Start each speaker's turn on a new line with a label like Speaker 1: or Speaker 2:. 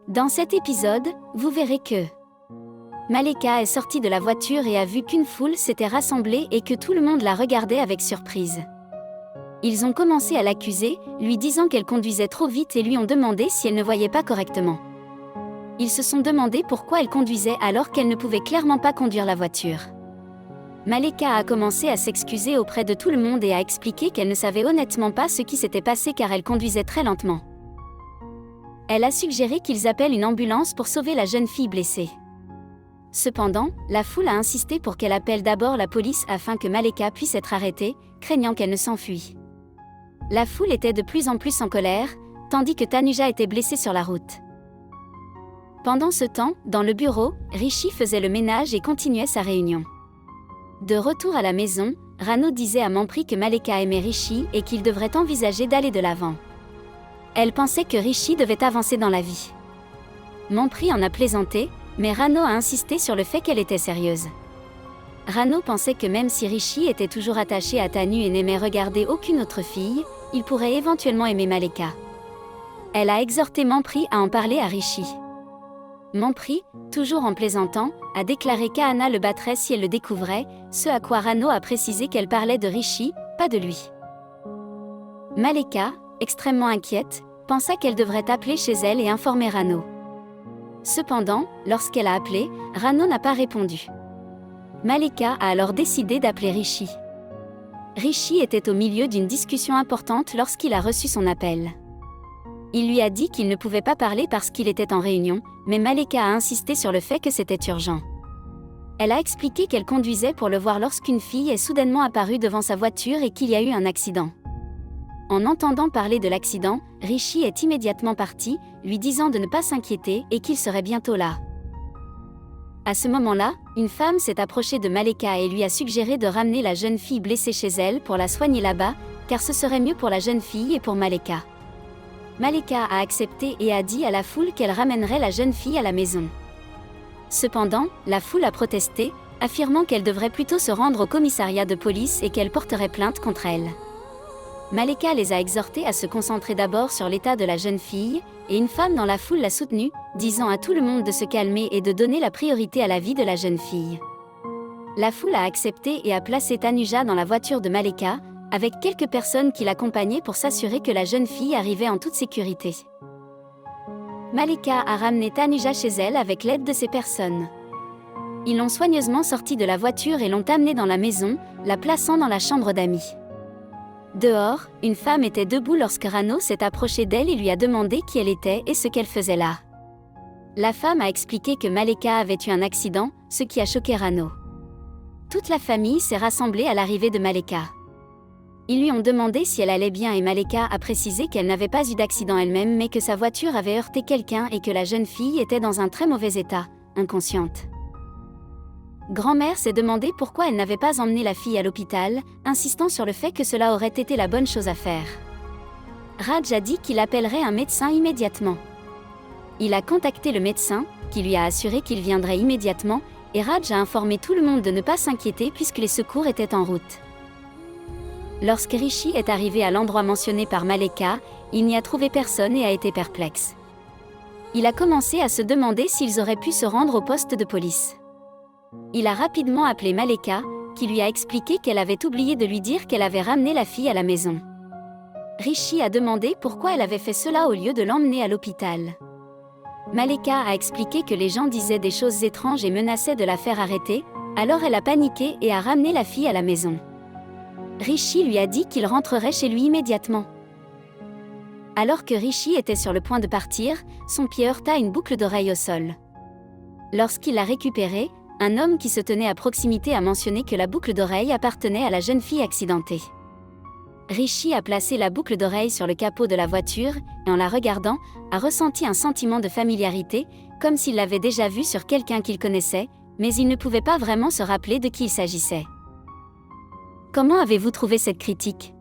Speaker 1: Dans cet épisode, vous verrez que Maleka est sortie de la voiture et a vu qu'une foule s'était rassemblée et que tout le monde la regardait avec surprise. Ils ont commencé à l'accuser, lui disant qu'elle conduisait trop vite et lui ont demandé si elle ne voyait pas correctement. Ils se sont demandé pourquoi elle conduisait alors qu'elle ne pouvait clairement pas conduire la voiture. Maleka a commencé à s'excuser auprès de tout le monde et a expliqué qu'elle ne savait honnêtement pas ce qui s'était passé car elle conduisait très lentement. Elle a suggéré qu'ils appellent une ambulance pour sauver la jeune fille blessée. Cependant, la foule a insisté pour qu'elle appelle d'abord la police afin que Maleka puisse être arrêtée, craignant qu'elle ne s'enfuit. La foule était de plus en plus en colère, tandis que Tanuja était blessée sur la route. Pendant ce temps, dans le bureau, Rishi faisait le ménage et continuait sa réunion. De retour à la maison, Rano disait à Mampri que Maleka aimait Rishi et qu'il devrait envisager d'aller de l'avant. Elle pensait que Rishi devait avancer dans la vie. Mampri en a plaisanté, mais Rano a insisté sur le fait qu'elle était sérieuse. Rano pensait que même si Rishi était toujours attaché à Tanu et n'aimait regarder aucune autre fille, il pourrait éventuellement aimer Maleka. Elle a exhorté Mampri à en parler à Rishi. Mampri, toujours en plaisantant, a déclaré qu'Ahana le battrait si elle le découvrait, ce à quoi Rano a précisé qu'elle parlait de Rishi, pas de lui. Maleka, extrêmement inquiète, pensa qu'elle devrait appeler chez elle et informer Rano. Cependant, lorsqu'elle a appelé, Rano n'a pas répondu. Maleka a alors décidé d'appeler Rishi. Rishi était au milieu d'une discussion importante lorsqu'il a reçu son appel. Il lui a dit qu'il ne pouvait pas parler parce qu'il était en réunion, mais Maleka a insisté sur le fait que c'était urgent. Elle a expliqué qu'elle conduisait pour le voir lorsqu'une fille est soudainement apparue devant sa voiture et qu'il y a eu un accident. En entendant parler de l'accident, Rishi est immédiatement parti, lui disant de ne pas s'inquiéter et qu'il serait bientôt là. À ce moment-là, une femme s'est approchée de Maleka et lui a suggéré de ramener la jeune fille blessée chez elle pour la soigner là-bas, car ce serait mieux pour la jeune fille et pour Maleka. Maleka a accepté et a dit à la foule qu'elle ramènerait la jeune fille à la maison. Cependant, la foule a protesté, affirmant qu'elle devrait plutôt se rendre au commissariat de police et qu'elle porterait plainte contre elle. Maleka les a exhortés à se concentrer d'abord sur l'état de la jeune fille, et une femme dans la foule l'a soutenue, disant à tout le monde de se calmer et de donner la priorité à la vie de la jeune fille. La foule a accepté et a placé Tanuja dans la voiture de Maleka, avec quelques personnes qui l'accompagnaient pour s'assurer que la jeune fille arrivait en toute sécurité. Maleka a ramené Tanuja chez elle avec l'aide de ces personnes. Ils l'ont soigneusement sortie de la voiture et l'ont amenée dans la maison, la plaçant dans la chambre d'amis. Dehors, une femme était debout lorsque Rano s'est approché d'elle et lui a demandé qui elle était et ce qu'elle faisait là. La femme a expliqué que Maleka avait eu un accident, ce qui a choqué Rano. Toute la famille s'est rassemblée à l'arrivée de Maleka. Ils lui ont demandé si elle allait bien et Maleka a précisé qu'elle n'avait pas eu d'accident elle-même mais que sa voiture avait heurté quelqu'un et que la jeune fille était dans un très mauvais état, inconsciente. Grand-mère s'est demandé pourquoi elle n'avait pas emmené la fille à l'hôpital, insistant sur le fait que cela aurait été la bonne chose à faire. Raj a dit qu'il appellerait un médecin immédiatement. Il a contacté le médecin, qui lui a assuré qu'il viendrait immédiatement, et Raj a informé tout le monde de ne pas s'inquiéter puisque les secours étaient en route. Lorsque Rishi est arrivé à l'endroit mentionné par Maleka, il n'y a trouvé personne et a été perplexe. Il a commencé à se demander s'ils auraient pu se rendre au poste de police. Il a rapidement appelé Maleka, qui lui a expliqué qu'elle avait oublié de lui dire qu'elle avait ramené la fille à la maison. Rishi a demandé pourquoi elle avait fait cela au lieu de l'emmener à l'hôpital. Maleka a expliqué que les gens disaient des choses étranges et menaçaient de la faire arrêter, alors elle a paniqué et a ramené la fille à la maison. Rishi lui a dit qu'il rentrerait chez lui immédiatement. Alors que Rishi était sur le point de partir, son pied heurta une boucle d'oreille au sol. Lorsqu'il l'a récupérée, un homme qui se tenait à proximité a mentionné que la boucle d'oreille appartenait à la jeune fille accidentée. Rishi a placé la boucle d'oreille sur le capot de la voiture et en la regardant, a ressenti un sentiment de familiarité, comme s'il l'avait déjà vue sur quelqu'un qu'il connaissait, mais il ne pouvait pas vraiment se rappeler de qui il s'agissait. Comment avez-vous trouvé cette critique ?